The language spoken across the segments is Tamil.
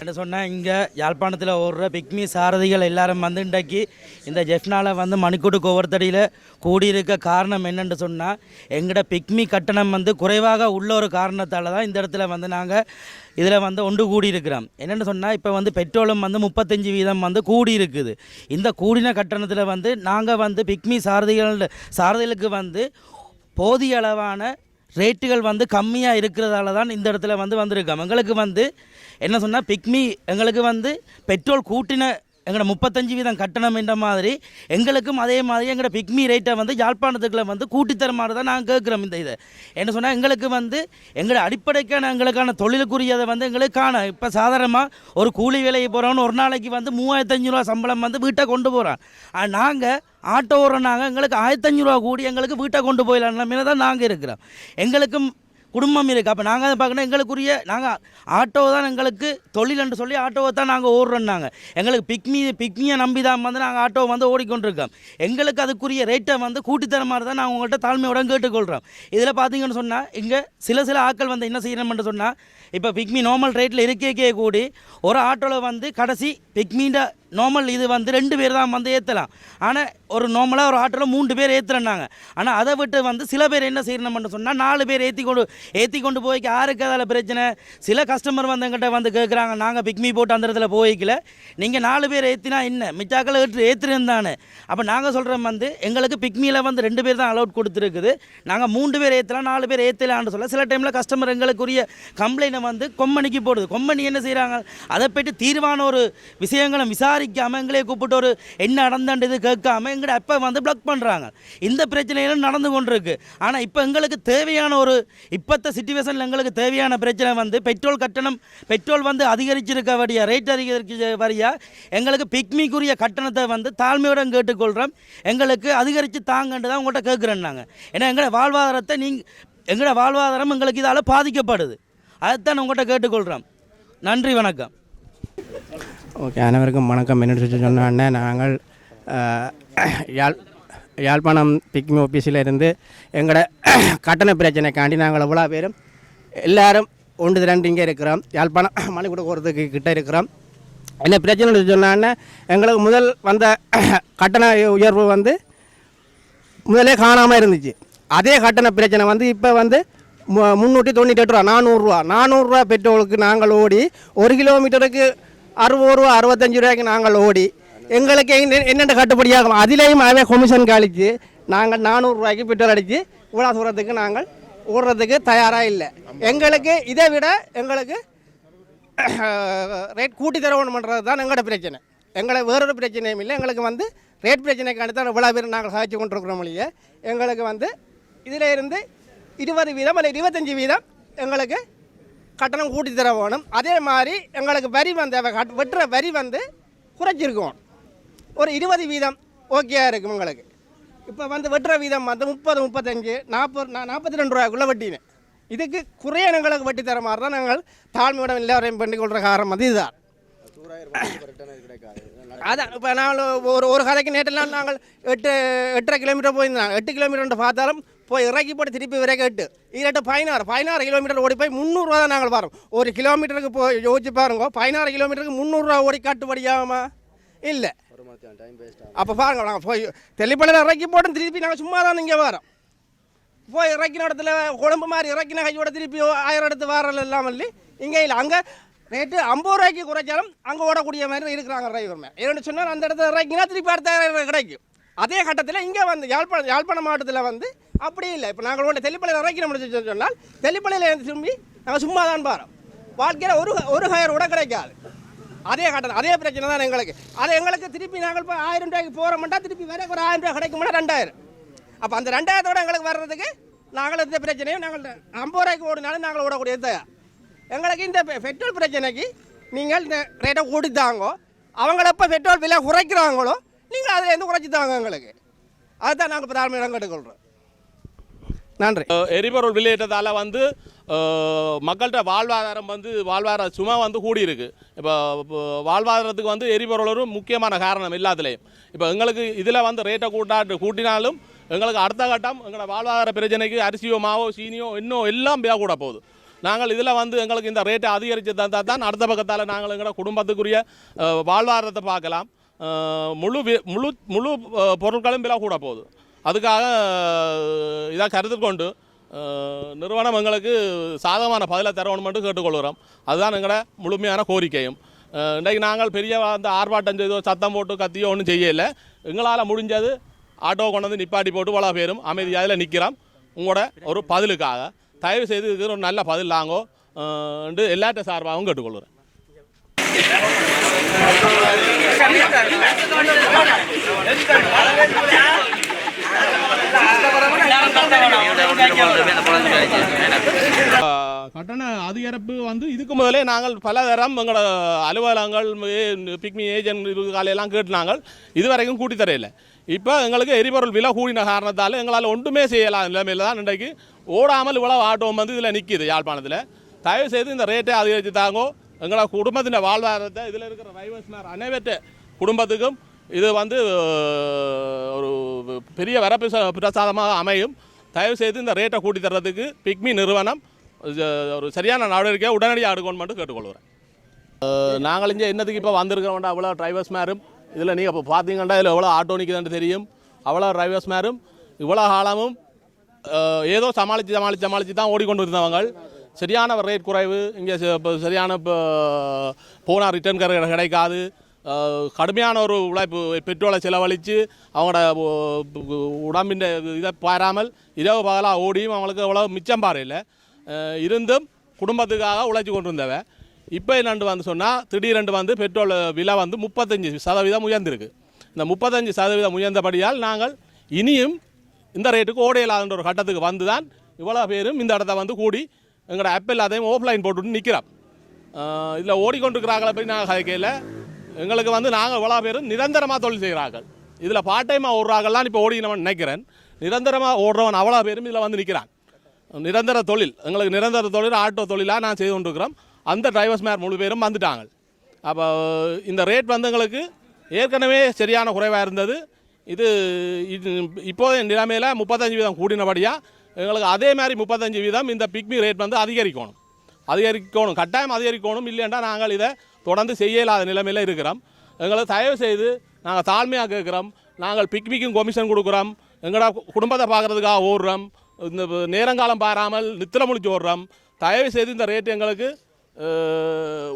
என்ன சொன்னால் இங்கே யாழ்ப்பாணத்தில் ஓடுற பிக்மி சாரதிகள் எல்லாரும் வந்து இன்றைக்கு இந்த ஜெஃப்னாவில் வந்து மணிக்கூட்டு கோவர்த்தடியில் கூடியிருக்க காரணம் என்னென்னு சொன்னால் எங்களோட பிக்மி கட்டணம் வந்து குறைவாக உள்ள ஒரு காரணத்தால் தான் இந்த இடத்துல வந்து நாங்கள் இதில் வந்து ஒன்று கூடியிருக்கிறோம். என்னென்னு சொன்னால் இப்போ வந்து பெட்ரோலும் வந்து 35% வந்து கூடியிருக்குது. இந்த கூடின கட்டணத்தில் வந்து நாங்கள் வந்து பிக்மி சாரதிகளுக்கு வந்து போதிய அளவான ரேட்டுகள் வந்து கம்மியாக இருக்கிறதால தான் இந்த இடத்துல வந்து வந்திருக்கோம். எங்களுக்கு வந்து என்ன சொன்னால் பிக்மி எங்களுக்கு வந்து பெட்ரோல் கூட்டின எங்களோட 35% கட்டணம் என்ற மாதிரி எங்களுக்கும் அதே மாதிரி எங்களோட பிக்மி ரேட்டை வந்து யாழ்ப்பாணத்துக்குள்ள வந்து கூட்டித்தர மாதிரி தான் நாங்கள் கேட்குறோம். இந்த இதை என்ன சொன்னால் எங்களுக்கு வந்து எங்களோட அடிப்படைக்கான எங்களுக்கான தொழிலுக்குரியதை வந்து எங்களுக்கு காண இப்போ சாதாரணமாக ஒரு கூலி வேலைக்கு போகிறோன்னு ஒரு நாளைக்கு வந்து 3500 ரூபா சம்பளம் வந்து வீட்டை கொண்டு போகிறோம். நாங்கள் ஆட்டோ ஓடுறாங்க எங்களுக்கு 1500 ரூபா கூடி எங்களுக்கு வீட்டை கொண்டு போயிடலாம் நிலைமையில தான் நாங்கள் இருக்கிறோம். எங்களுக்கும் குடும்பம் இருக்குது. அப்போ நாங்கள் அதை பார்க்கணும் எங்களுக்குரிய நாங்கள் ஆட்டோ தான் எங்களுக்கு தொழில் என்று சொல்லி ஆட்டோவை தான் நாங்கள் ஓடுறோன்னாங்க. எங்களுக்கு பிக்மியை நம்பி தான் வந்து நாங்கள் ஆட்டோவை வந்து ஓடிக்கொண்டிருக்கோம். எங்களுக்கு அதுக்குரிய ரேட்டை வந்து கூட்டித்தர மாதிரி தான் நாங்கள் உங்கள்கிட்ட தாழ்மையுடன் கேட்டுக்கொள்கிறோம். இதில் பார்த்தீங்கன்னு சொன்னால் இங்கே சில ஆட்கள் வந்து என்ன செய்யணும்னு சொன்னால் இப்போ பிக்மி நார்மல் ரேட்டில் இருக்கே கூடி ஒரு ஆட்டோவில் வந்து கடைசி பிக்மின்ற நார்மல் இது வந்து 2 பேர் தான் வந்து ஏற்றலாம். ஆனால் ஒரு நார்மலாக ஒரு ஆட்டோவில் 3 பேர் ஏற்றுறேன்னாங்க. ஆனால் அதை விட்டு வந்து சில பேர் என்ன செய்யணும்னு சொன்னால் 4 பேர் ஏற்றி கொண்டு போய்க்க யாருக்கு அதில் பிரச்சனை. சில கஸ்டமர் வந்து எங்கிட்ட வந்து கேட்குறாங்க நாங்கள் பிக்மி போட்டு அந்த இடத்துல போய்க்கல நீங்கள் 4 பேர் ஏற்றினா என்ன மிச்சாக்களை ஏற்றுருந்தானே. அப்போ நாங்கள் சொல்கிறோம் வந்து எங்களுக்கு பிக்மியில் வந்து 2 பேர் தான் அலௌட் கொடுத்துருக்குது. நாங்கள் 3 பேர் ஏற்றலாம் 4 பேர் ஏற்றலான்னு சொல்ல சில டைமில் கஸ்டமர் எங்களுக்குரிய கம்ப்ளைண்ட்டை வந்து கொம்பனிக்கு போடுது. கொம்பனி என்ன செய்கிறாங்க அதை போய்ட்டு தீர்வான ஒரு விஷயங்களும் விசாரிக்காமல் எங்களே கூப்பிட்டு ஒரு என்ன நடந்தாண்டு கேட்காம எங்களை அப்போ வந்து பிளாக் பண்ணுறாங்க. இந்த பிரச்சனைகளும் நடந்து கொண்டிருக்கு. ஆனால் இப்போ எங்களுக்கு தேவையான ஒரு இப்போத்த சிச்சுவேஷனில் எங்களுக்கு தேவையான பிரச்சனை வந்து பெட்ரோல் கட்டணம் பெட்ரோல் வந்து அதிகரிச்சிருக்க வழியா ரேட் அதிகரிக்க வழியா எங்களுக்கு பிக்மிக்குரிய கட்டணத்தை வந்து தாழ்மையுடன் கேட்டுக்கொள்கிறோம். எங்களுக்கு அதிகரித்து தாங்கன்னு தான் உங்கள்கிட்ட கேட்குறேன் நாங்கள். ஏன்னா எங்களோட வாழ்வாதாரத்தை எங்களோட வாழ்வாதாரம் எங்களுக்கு இதால் பாதிக்கப்படுது. அதுதான் உங்கள்கிட்ட கேட்டுக்கொள்கிறோம். நன்றி வணக்கம். ஓகே, அனைவருக்கும் வணக்கம். என்னென்னு சொன்னோன்னே நாங்கள் யாழ்ப்பாணம் பிக்மி ஆஃபீஸில் இருந்து எங்களோட கட்டண பிரச்சனைக்காண்டி நாங்கள் எவ்வளோ பேரும் எல்லோரும் ஒன்று திரண்டு இங்கே இருக்கிறோம். யாழ்ப்பாணம் மணிக்கூட போகிறதுக்கு கிட்டே இருக்கிறோம். என்ன பிரச்சனை சொன்னான்னா எங்களுக்கு முதல் வந்த கட்டண உயர்வு வந்து முதலே காணாமல் இருந்துச்சு. அதே கட்டண பிரச்சனை வந்து இப்போ வந்து 398 ரூபா 400 ரூபா பெட்ரோலுக்கு நாங்கள் ஓடி 1 கிலோமீட்டருக்கு 60 ரூபா 65 ரூபாய்க்கு நாங்கள் ஓடி எங்களுக்கு என்னென்ன கட்டுப்படியாகும். அதிலேயும் அவன் கொமிஷன் கழித்து நாங்கள் 400 ரூபாய்க்கு பெட்ரோல் அடித்து இவ்வளோ தூரத்துக்கு நாங்கள் ஓடுறதுக்கு தயாராக இல்லை. எங்களுக்கு இதை விட எங்களுக்கு ரேட் கூட்டி தரணுன்றது தான் எங்களோட பிரச்சனை. எங்களை வேறொரு பிரச்சனையும் இல்லை. எங்களுக்கு வந்து ரேட் பிரச்சனைக்காண்டி தான் இவ்வளோ பேர் நாங்கள் சாதிச்சு கொண்டிருக்கிறோம். இல்லையே எங்களுக்கு வந்து இதில் இருந்து 20% அல்ல 25% எங்களுக்கு கட்டணம் கூட்டி தர வேணும். அதே மாதிரி எங்களுக்கு வரி வந்து வெட்டுற வரி வந்து குறைச்சிருக்கோம். ஒரு 20% ஓகேயாக இருக்கும். எங்களுக்கு இப்போ வந்து வெட்டுற வீதம் வந்து 30, 35, 42 ரூபாய்க்குள்ளே வெட்டினேன். இதுக்கு குறைய எங்களுக்கு வெட்டி தர மாதிரி தான் நாங்கள் தாழ்மையுடன் எல்லாரையும் பண்ணிக்கொள்கிற காரணம் வந்து இதுதான். அதான் இப்போ நாங்கள் ஒரு கதைக்கு நேற்றெல்லாம் நாங்கள் 8.5 கிலோமீட்டர் போயிருந்தாங்க. 8 கிலோமீட்டர் பார்த்தாலும் போய் இறக்கி போட்டு திருப்பி வரைக்கும் 8 16 கிலோமீட்டர் ஓடி போய் 300 ரூபா தான் நாங்கள் வரோம். ஒரு கிலோமீட்டருக்கு போய் யோசிச்சு பாருங்க. 16 கிலோமீட்டருக்கு 300 ரூபா ஓடி கட்டுப்படியாகுமா? இல்லை. அப்போ பாருங்க நாங்கள் போய் தெளிப்படையில் இறக்கி போட்டு திருப்பி நாங்கள் சும்மா தான் இங்கே வரோம். போய் இறக்கின இடத்துல குழம்பு மாதிரி இறக்கின கையோட திருப்பி 1000 எடுத்து வாரம் இல்லாமல் இல்லை. இங்கே இல்லை. அங்கே ரேட்டு 50 ரூபாய்க்கு குறைச்சாலும் அங்கே ஓடக்கூடிய மாதிரி இருக்கிறாங்க டிரைவர். ஏன்னு சொன்னால் அந்த இடத்துல இறக்கினா திருப்பி அடுத்த கிடைக்கும். அதே கட்டத்தில் இங்கே வந்து யாழ்ப்பாணம் மாவட்டத்தில் வந்து அப்படி இல்லை. இப்போ நாங்கள் ஒன்று தெளிப்பலையில் இறக்கி முடிச்சு சொன்னால் தெளிப்பலையில் திரும்பி நாங்கள் சும்மா தான் பாரோம். வாழ்க்கையில் ஒரு ஹயர் கூட கிடைக்காது. அதே கட்டணம் அதே பிரச்சனை தான் எங்களுக்கு. அது எங்களுக்கு திருப்பி நாங்கள் இப்போ 1000 ரூபாய்க்கு போகிறோம்ட்டா திருப்பி வேற ஒரு 1000 ரூபாய் கிடைக்கும்னா 2000. அப்போ அந்த 2000 எங்களுக்கு வர்றதுக்கு நாங்கள் இந்த பிரச்சனையும் நாங்கள் 50 ரூபாய்க்கு ஓடினாலும் நாங்கள் ஓடக்கூடிய தயார். எங்களுக்கு இந்த பெட்ரோல் பிரச்சனைக்கு நீங்கள் இந்த ரேட்டை கூட்டித்தாங்கோ. அவங்கள எப்போ பெட்ரோல் விலை குறைக்கிறாங்களோ நீங்கள் அதில் எந்த குறைச்சி தாங்க எங்களுக்கு. அதுதான் நாங்கள் இப்போ தாழ்மையிடம் கேட்டுக்கொள்கிறோம். நன்றி. எரிபொருள் விலையேற்றத்தால் வந்து மக்கள்கிட்ட வாழ்வாதார சுமை வந்து கூடியிருக்கு. இப்போ வாழ்வாதாரத்துக்கு வந்து எரிபொருள் ஒரு முக்கியமான காரணம் எல்லாத்துலேயும். இப்போ எங்களுக்கு இதில் வந்து ரேட்டை கூட்டினாலும் எங்களுக்கு அடுத்த கட்டம் எங்களோட வாழ்வாதார பிரச்சனைக்கு அரிசியோ மாவோ சீனியோ இன்னும் எல்லாம் விலை கூட போகுது. நாங்கள் இதில் வந்து எங்களுக்கு இந்த ரேட்டை அதிகரித்து தந்தால் தான் அடுத்த பக்கத்தால் நாங்கள் எங்களோட குடும்பத்துக்குரிய வாழ்வாதாரத்தை பார்க்கலாம். முழு முழு முழு பொருட்களும் விலை கூட போகுது. அதுக்காக இதை கருத்தில் கொண்டு நிறுவனம் எங்களுக்கு சாதகமான பதிலை தரணுமென்று கேட்டுக்கொள்கிறோம். அதுதான் எங்களோட முழுமையான கோரிக்கையும். இன்றைக்கு நாங்கள் பெரிய அந்த ஆர்ப்பாட்டம் செய்தோ சத்தம் போட்டு கத்தியோ ஒன்றும் செய்யலை. எங்களால் முடிஞ்சது ஆட்டோ கொண்டு வந்து நிப்பாட்டி போட்டு வள பேரும் அமைதியாக அதில் நிற்கிறோம். உங்களோட ஒரு பதிலுக்காக தயவு செய்து இதுக்கு ஒரு நல்ல பதில் நாங்கோ என்று எல்லாத்த சார்பாகவும் கேட்டுக்கொள்கிறேன். கட்டண அதிகரிப்பு வந்து இதுக்கு முதலே நாங்கள் பல தரம் எங்களோட அலுவலகங்கள் பிக்மி ஏஜென்ட் காலையெல்லாம் கேட்டுனாங்க. இதுவரைக்கும் கூட்டி தரையில்லை. இப்போ எங்களுக்கு எரிபொருள் விலை கூடின காரணத்தால் எங்களால் ஒன்றுமே செய்யலாம் நிலைமையில் தான் இன்றைக்கு ஓடாமல் இவ்வளோ ஆட்டோ வந்து இதில் நிற்கிது யாழ்ப்பாணத்தில். தயவு செய்து இந்த ரேட்டை அதிகரித்து தாங்கோ. எங்களோட குடும்பத்தின் வாழ்வாதாரத்தை இதில் இருக்கிற டிரைவர்ஸ்மார் அனைவற்ற குடும்பத்துக்கும் இது வந்து ஒரு பெரிய பிரசாதமாக அமையும். தயவு செய்து இந்த ரேட்டை கூட்டி தர்றதுக்கு பிக்மி நிறுவனம் ஒரு சரியான நடவடிக்கையை உடனடியாக எடுக்கணும் மட்டும் கேட்டுக்கொள்கிறேன். நாங்கள் இங்கே என்னத்துக்கு இப்போ வந்திருக்கிறோம்டா அவ்வளோ டிரைவர்ஸ்மாரும் இதில் நீங்கள் இப்போ பார்த்தீங்கன்னா இதில் எவ்வளோ ஆட்டோ நிற்குதுன்னு தெரியும். அவ்வளோ டிரைவர்ஸ்மாரும் இவ்வளோ காலமும் ஏதோ சமாளித்து தான் ஓடிக்கொண்டு இருந்தவங்க. சரியான ரேட் குறைவு இங்கே இப்போ சரியான இப்போ போனால் ரிட்டர்ன் கிடைக்காது. கடுமையான ஒரு உழைப்பு பெட்ரோலை செலவழித்து அவங்களோட உடம்பின் இதை பாராமல் இரவு பகலாக ஓடியும் அவங்களுக்கு அவ்வளோ மிச்சம் பாறையில் இருந்தும் குடும்பத்துக்காக உழைச்சி கொண்டு இருந்தவன். இப்போ என்னென்று வந்து சொன்னால் திடீரென்று வந்து பெட்ரோல் விலை வந்து 35% உயர்ந்திருக்கு. இந்த 35% உயர்ந்தபடியால் நாங்கள் இனியும் இந்த ரேட்டுக்கு ஓடையில்லாத ஒரு கட்டத்துக்கு வந்து தான் இவ்வளோ பேரும் இந்த இடத்த வந்து கூடி எங்களோட ஆப்பிள் அதையும் ஆஃப்லைன் போட்டுவிட்டு நிற்கிறோம். இதில் ஓடிக்கொண்டிருக்கிறாங்கள போய் நாங்கள் கதைக்கையில் எங்களுக்கு வந்து நாங்கள் இவ்வளோ பேரும் நிரந்தரமாக தொழில் செய்கிறார்கள். இதில் பார்ட் டைமாக ஓடுறாங்கலாம் இப்போ ஓடினவன் நினைக்கிறேன். நிரந்தரமாக ஓடுறவன் அவ்வளோ பேரும் இதில் வந்து நிற்கிறான். நிரந்தர தொழில் எங்களுக்கு நிரந்தர தொழில் ஆட்டோ தொழிலாக நான் செய்து கொண்டிருக்கிறோம். அந்த டிரைவர்ஸ்மார் முழு பேரும் வந்துட்டாங்க. அப்போ இந்த ரேட் வந்து எங்களுக்கு ஏற்கனவே சரியான குறைவாக இருந்தது. இது இப்போதைய நிலைமையில் 35% கூடினபடியாக எங்களுக்கு அதே மாதிரி 35% இந்த பிக்மி ரேட் வந்து அதிகரிக்கணும் கட்டாயம் அதிகரிக்கணும். இல்லைன்னா நாங்கள் இதை தொடர்ந்து செய்ய இல்லாத நிலைமையில் இருக்கிறோம். எங்களை தயவு செய்து நாங்கள் தாழ்மையாக கேட்குறோம். நாங்கள் பிக்மிக்கும் கமிஷன் கொடுக்குறோம். எங்களோட குடும்பத்தை பார்க்குறதுக்காக ஓடுறோம். இந்த நேரங்காலம் பாராமல் நித்திர முழிச்சு ஓடுறோம். தயவு செய்து இந்த ரேட்டு எங்களுக்கு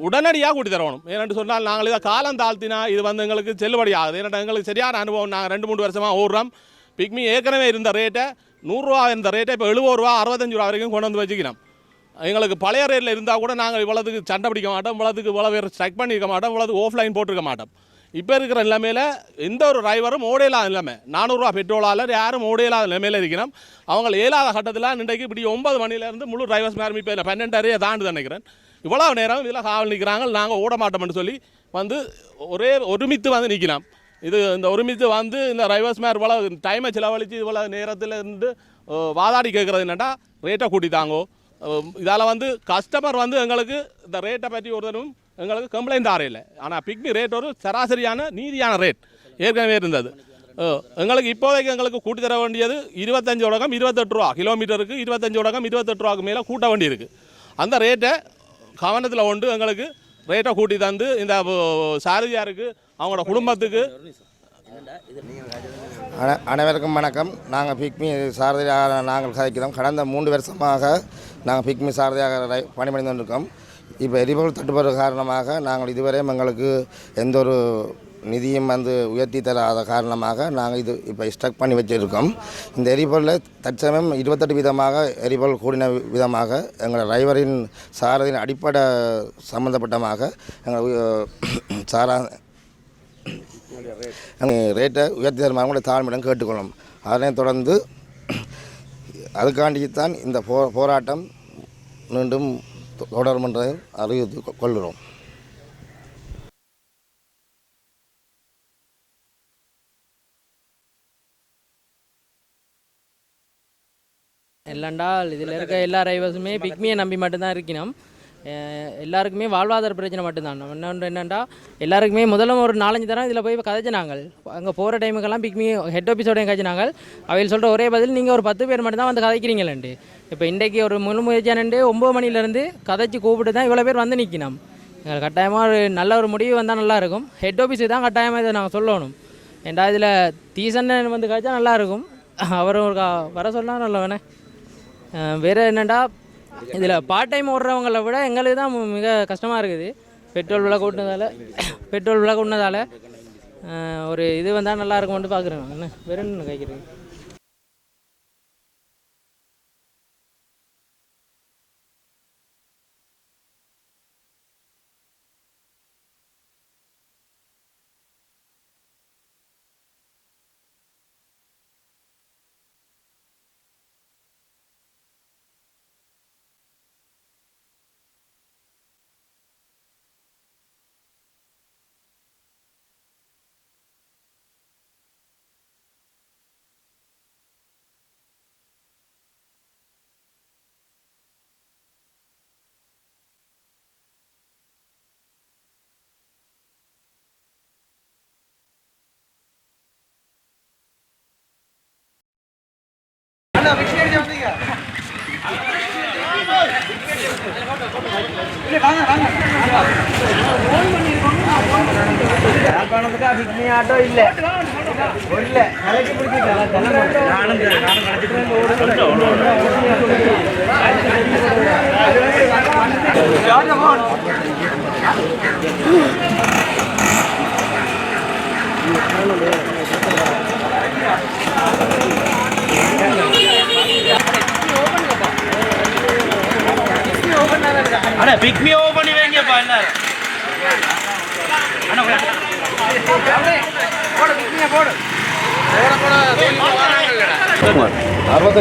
உடனடியாக கூட்டி தரணும். ஏனென்று சொன்னால் நாங்கள் இதை காலம் தாழ்த்தினா இது வந்து எங்களுக்கு செல்லுபடி ஆகுது. ஏன்னா எங்களுக்கு சரியான அனுபவம். நாங்கள் 2-3 வருஷமாக ஓடுறோம். பிக்மி ஏற்கனவே இருந்த ரேட்டை 100 ரூபா இருந்த ரேட்டை இப்போ 70 ரூபா 65 ரூபா வரைக்கும் கொண்டு வந்து வச்சுக்கிறோம். எங்களுக்கு பழைய ரேட்டில் இருந்தால் கூட நாங்கள் இவ்வளோத்துக்கு சண்டை பிடிக்க மாட்டோம். இவ்வளோத்துக்கு இவ்வளோ பேர் ஸ்ட்ரைக் பண்ணியிருக்க மாட்டோம். இவ்வளோத்துக்கு ஆஃப்லைன் போட்டிருக்க மாட்டோம். இப்போ இருக்கிற நிலைமையில் எந்த ஒரு டிரைவரும் ஓடையில்லாத நிலைமை 400 ரூபா பெட்ரோலால் யாரும் ஓடையில்லாத நிலைமையில் இருக்கிறோம். அவங்க இயலாத கட்டத்தில் இன்றைக்கு இப்படி 9 மணிலேருந்து முழு டிரைவர்ஸ் மேலும் இப்போ 12:30 தாண்டு நினைக்கிறேன். இவ்வளோ நேரம் இதில் காவல் நிற்கிறாங்க. நாங்கள் ஓட மாட்டோம்னு சொல்லி வந்து ஒருமித்து வந்து நிற்கலாம். இந்த ஒருமித்து வந்து இந்த டிரைவர்ஸ் மேர் இவ்வளோ டைமை செலவழித்து இவ்வளோ நேரத்தில் இருந்து வாதாடி கேட்குறது என்னென்னா ரேட்டை கூட்டித்தாங்கோ. இதால் வந்து கஸ்டமர் வந்து எங்களுக்கு இந்த ரேட்டை பற்றி ஒருத்தரும் எங்களுக்கு கம்ப்ளைண்ட் ஆறையில்லை. ஆனால் பிக்மி ரேட் ஒரு சராசரியான நீதியான ரேட் ஏற்கனவே இருந்தது. எங்களுக்கு இப்போதைக்கு எங்களுக்கு கூட்டி தர வேண்டியது 25 தொடக்கம் 28 ரூபா கிலோமீட்டருக்கு 25 தொடக்கம் 28 ரூபாய்க்கு மேலே கூட்ட வேண்டியிருக்கு. அந்த ரேட்டை கவனத்தில் கொண்டு எங்களுக்கு ரேட்டை கூட்டி தந்து இந்த சாரதியாருக்கு அவங்களோட குடும்பத்துக்கு. அனைவருக்கும் வணக்கம். நாங்கள் பிக்மி சாரதியாக நாங்கள் கதைக்கிறோம். கடந்த 3 வருஷமாக நாங்கள் பிக்மி சாரதியாக பணிபுரிந்து கொண்டிருக்கோம். இப்போ எரிபொருள் தட்டுப்பாடு காரணமாக நாங்கள் இதுவரையும் எங்களுக்கு எந்த ஒரு நிதியும் வந்து உயர்த்தி தராத காரணமாக நாங்கள் இது இப்போ ஸ்டக் பண்ணி வச்சுருக்கோம். இந்த எரிபொருளை தற்சமயம் 28% எரிபொருள் கூடின விதமாக எங்கள் டிரைவரின் சாரதியின் அடிப்படை சம்மந்தப்பட்டமாக எங்கள் ரேட்டை உயர்த்தி தருமாறு கூட தாழ்மையிடம் கேட்டுக்கொள்ளும். அதனைத் தொடர்ந்து அதுக்காண்டித்தான் இந்த போராட்டம் மீண்டும் தொடரும் என்று அறிவித்து கொள்கிறோம். இல்லைண்டால் இதில் இருக்க எல்லா டிரைவர்ஸுமே பிக்மியை நம்பி மட்டும்தான் இருக்கணும். எல்லாருக்குமே வாழ்வாதார பிரச்சனை மட்டும்தான். இன்னொன்று என்னென்னா எல்லாருக்குமே முதல்ல ஒரு 4-5 தரம் இதில் போய் கதைச்சினாங்க. அங்கே போகிற டைமுக்கெல்லாம் பிக்மி ஹெட் ஆஃபீஸோடையும் கதைச்சினாங்க. அவையில் சொல்கிற ஒரே பதில் நீங்கள் ஒரு 10 பேர் மட்டும் தான் வந்து கதைக்கிறீங்களேன்ட்டு. இப்போ இன்றைக்கு ஒரு முழு முயற்சியானண்டு 9 மணிலேருந்து கதைச்சி கூப்பிட்டு தான் இவ்வளோ பேர் வந்து நிற்கணும். எங்களுக்கு கட்டாயமாக ஒரு நல்ல ஒரு முடிவு வந்தால் நல்லாயிருக்கும். ஹெட் ஆஃபீஸுக்கு தான் கட்டாயமாக இதை நாங்கள் சொல்லணும். ஏன்டா இதில் தீசன்னு வந்து கழிச்சா நல்லாயிருக்கும். அவரும் ஒரு வர சொல்லலாம் நல்ல வேணே. வேறு என்னென்னா இதில் பார்ட் டைம் ஓடுறவங்களை விட எங்களுக்கு தான் மிக கஷ்டமாக இருக்குது. பெட்ரோல் விலை கூட்டினதால் ஒரு இது வந்தால் நல்லாயிருக்கும்னு பார்க்குறேன். என்ன வேறு என்ன கேட்குறீங்க? ஆட்டோ இல்லை கலக்கி அண்ணா பிக் மீ ஓபன் பண்ணி வைங்கப்பா எல்லாரும். அண்ணா போடு பிக் மீ போடு. அது